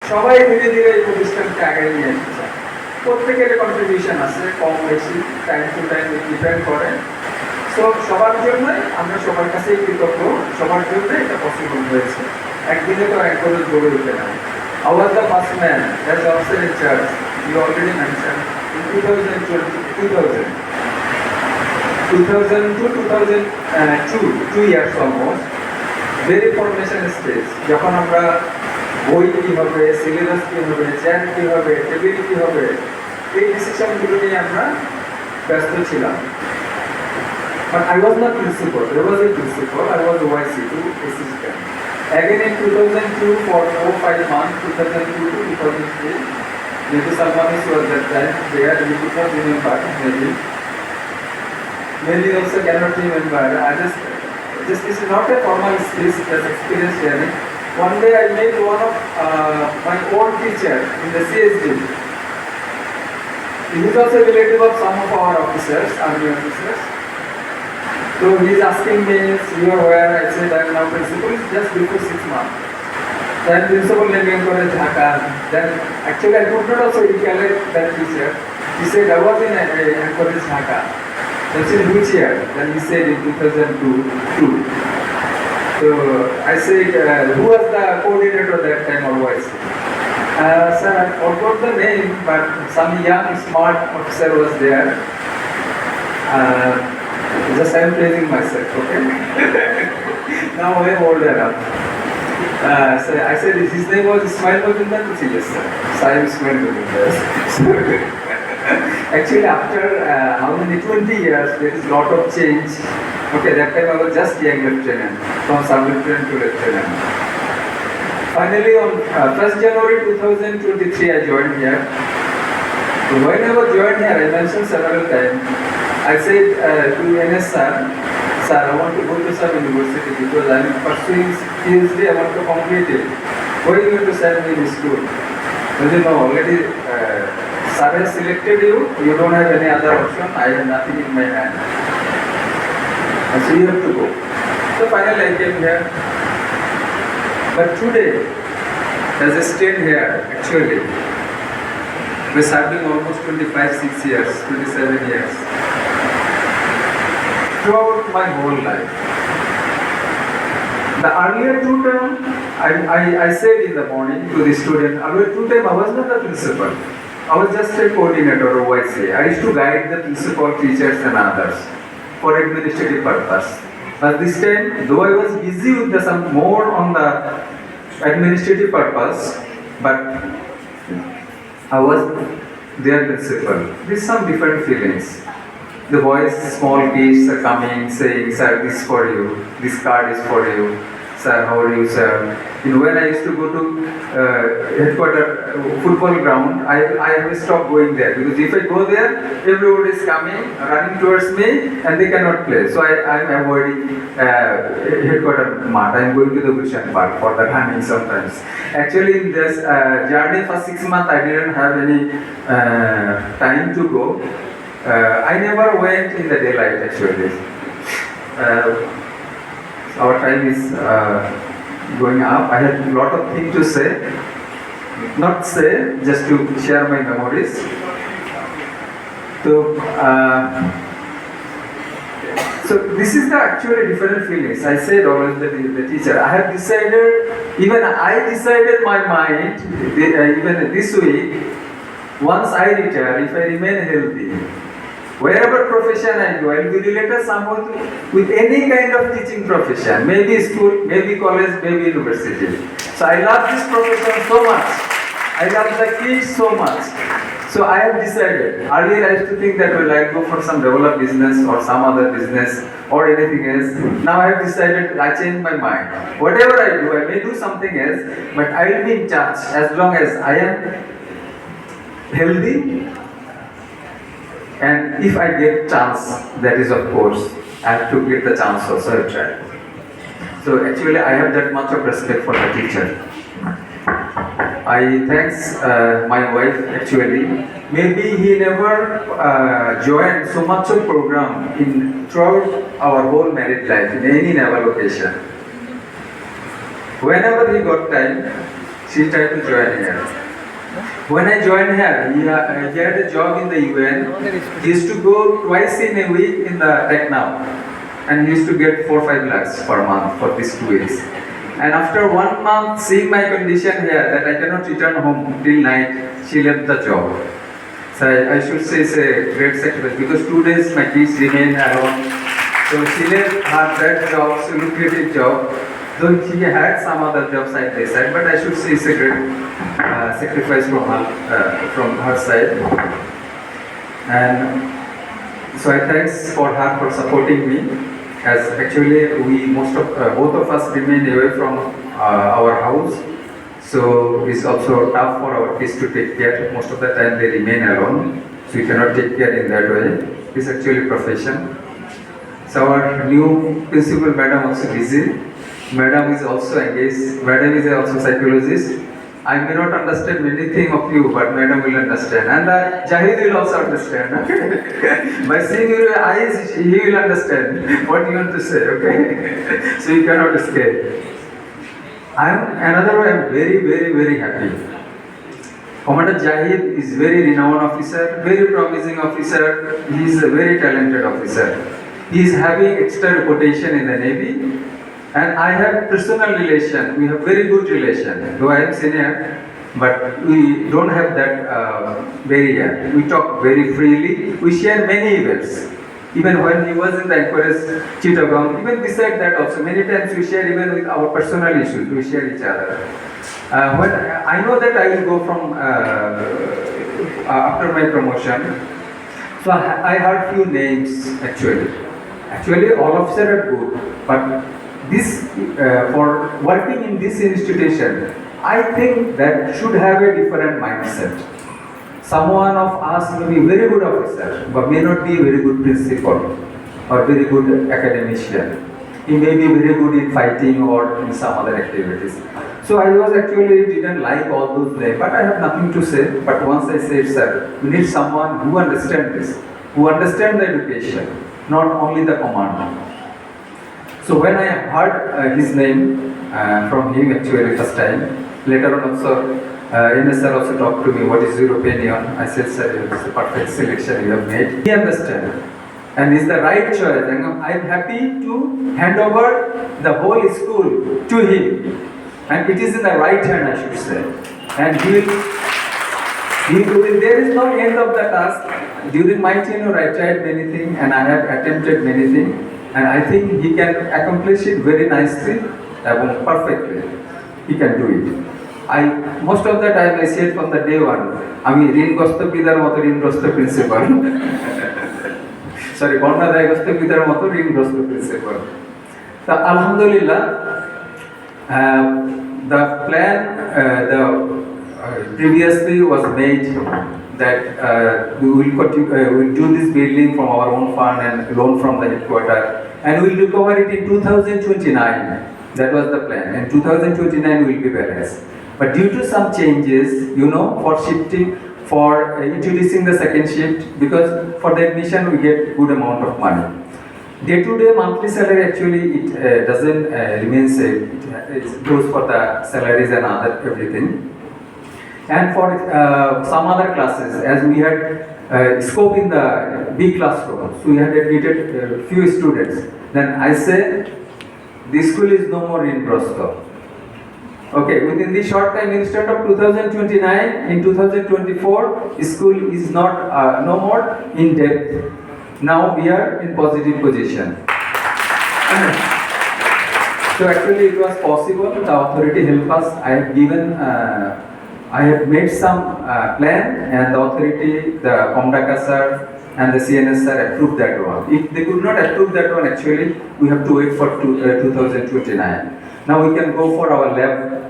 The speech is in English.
সবাই ধীরে ধীরে এই প্রতিষ্ঠানকে আগে নিয়ে যেতে চায়। প্রত্যেকের কন্ট্রিবিউশন আছে, কম বেশি, টাইম টু টাইম ডিপেন্ড করে। সো সবার জন্যই আমরা সবার কাছেই কৃতজ্ঞ, সবার জন্যই এটা পসিবল হয়েছে। একদিনে তো anchorage গড়ে উঠে না। I was the first man as officer in charge. You already mentioned in 2002, 2 years almost, very formation stage. যখন আমরা বই কি হবে, সিলেবাস কি হবে, চেয়ার কি হবে, টেবিল কি হবে, এই ডিসিশনগুলো নিয়ে আমরা ব্যস্ত ছিলাম। But I was not principal. There was a principal. I was YC2 assistant. Again in 2002 for 4-5 months, 2002 to 2003, maybe Salmanis was that time there. You could not remember, maybe. Maybe also cannot remember. This is not a formal speech, just experience sharing. One day I met one of my old teacher in the CSD. He is also a relative of some of our officers, army officers. So he is asking me, you are where? I said I am now principal. It's just before 6 months. Then principal name ancorage dhaka. Then actually I could not also recollect that teacher. He said I was in ancorage dhaka. That's in which year? Then he said in 2002. So I said, who was the coordinator that time always? Sir, I forgot the name, but some young, smart officer was there. Just I am praising myself, okay? Now I am older up. So I said, his name was Ismail Majumdar. Yes, sir. So I am Ismail Majumdar. Actually, after how many 20 years, there is a lot of change. Okay, that time I was just young lieutenant, from sub-lieutenant to lieutenant. Finally, on 1st January 2023, I joined here. So when I was joined here, I mentioned several times, I said to NS sir, I want to go to some university because I am pursuing PhD, I want to complete it. Why are you going to send me in school? Because you know, already sir has selected you, you don't have any other option, I have nothing in my hand. So you have to go. So finally I came here. But today, as I stand here, actually, we're serving almost 26 years, 27 years. Throughout my whole life. The earlier 2 terms, I said in the morning to the student, earlier 2 terms I was not the principal. I was just a coordinator or YC. I used to guide the principal, teachers and others for administrative purpose. But this time, though I was busy with some more on the administrative purpose, but I was their principal. There's some different feelings. The boys, small kids are coming saying, sir, this is for you, this card is for you, sir, how are you, sir? You know, when I used to go to headquarters football ground, I have stopped going there because if I go there, everybody is coming, running towards me and they cannot play. So I am avoiding headquarters mart. I am going to the Gulshan Park for the running sometimes. Actually in this journey for 6 months, I didn't have any time to go. I never went in the daylight actually. Our time is going up. I had a lot of things to say. Not say, just to share my memories. So this is the actually different feelings. I said always the teacher. I have decided, even I decided my mind, even this week, once I retire, if I remain healthy, wherever profession I go, I will be related somehow with any kind of teaching profession, maybe school, maybe college, maybe university. So I love this profession so much. I love the kids so much. So I have decided. Earlier I used to think that well, I'll go for some developed business or some other business or anything else. Now I have decided, I changed my mind. Whatever I do, I may do something else, but I will be in touch as long as I am healthy. And if I get chance, that is of course, I have to get the chance also I try. So actually I have that much of respect for the teacher. I thanks my wife actually. Maybe he never joined so much of program in throughout our whole married life in any naval occasion. Whenever he got time, She tried to join here. When I joined here, he had a job in the UN. He used to go twice in a week in the Tech Now, and he used to get 4-5 lakhs per month for these 2 weeks. And after 1 month, seeing my condition here that I cannot return home till night, she left the job. So I should say it's a great sacrifice because 2 days my kids remain alone. So she left her that job, so lucrative job. Though she had some other jobs side by side, but I should say it's a great sacrifice from her side. And so I thanks for her for supporting me. As actually both of us remain away from our house, so it's also tough for our kids to take care. Most of the time they remain alone, so you cannot take care in that way. It's actually profession. So our new principal madam also busy. Madam is also engaged. Madam is also psychologist. I may not understand many things of you, but madam will understand. And Jahid will also understand. By seeing your eyes, he will understand what you want to say, okay? So you cannot escape. I am very, very, very happy. Commander Jahid is very renowned officer, very promising officer. He is a very talented officer. He is having extra reputation in the Navy. And I have personal relation, we have very good relation, though I am senior, but we don't have that barrier. We talk very freely, we share many events. Even when he was in the ancorage Chittagong, even beside that also, many times we share even with our personal issues, we share each other. When I know that I will go from, after my promotion, so I heard few names actually. Actually all officers are good, but this for working in this institution, I think that should have a different mindset. Someone of us may be very good officer, but may not be a very good principal or very good academician. He may be very good in fighting or in some other activities. So I was actually didn't like all those names, but I have nothing to say. But once I said, sir, we need someone who understands this, who understands the education, not only the command. So when I heard his name from him actually first time, later on also, NSR also talked to me, what is your opinion? I said, sir, it's a perfect selection you have made. He understands and it's the right choice. And I'm happy to hand over the whole school to him. And it is in the right hand, I should say. And there is no end of the task. During my tenure, I tried many things and I have attempted many things. And I think he can accomplish it very nicely, perfectly. He can do it. Most of the time I said from the day one, আমি ঋণগ্রস্ত পিতার মতো ঋণগ্রস্ত principal. Sorry, বন্যাদায়গ্রস্ত পিতার মতো ঋণগ্রস্ত principal. So Alhamdulillah, the plan previously was made that we will do this building from our own fund and loan from the headquarters, and we will recover it in 2029. That was the plan. In 2029 we will be balanced. But due to some changes, for introducing the second shift, because for the admission we get good amount of money. Day-to-day monthly salary actually it doesn't remain same. It goes for the salaries and other everything. And for some other classes, as we had scope in the big classroom, so we had admitted few students. Then I say, this school is no more in Rostock. Okay, within this short time, instead of 2029, in 2024, school is not no more in depth. Now we are in positive position. So actually it was possible, the authority helped us. I have made some plan and the authority, the Dhaka sir and the CNS sir approved that one. If they could not approve that one, actually we have to wait for 2029. Now we can go for our lab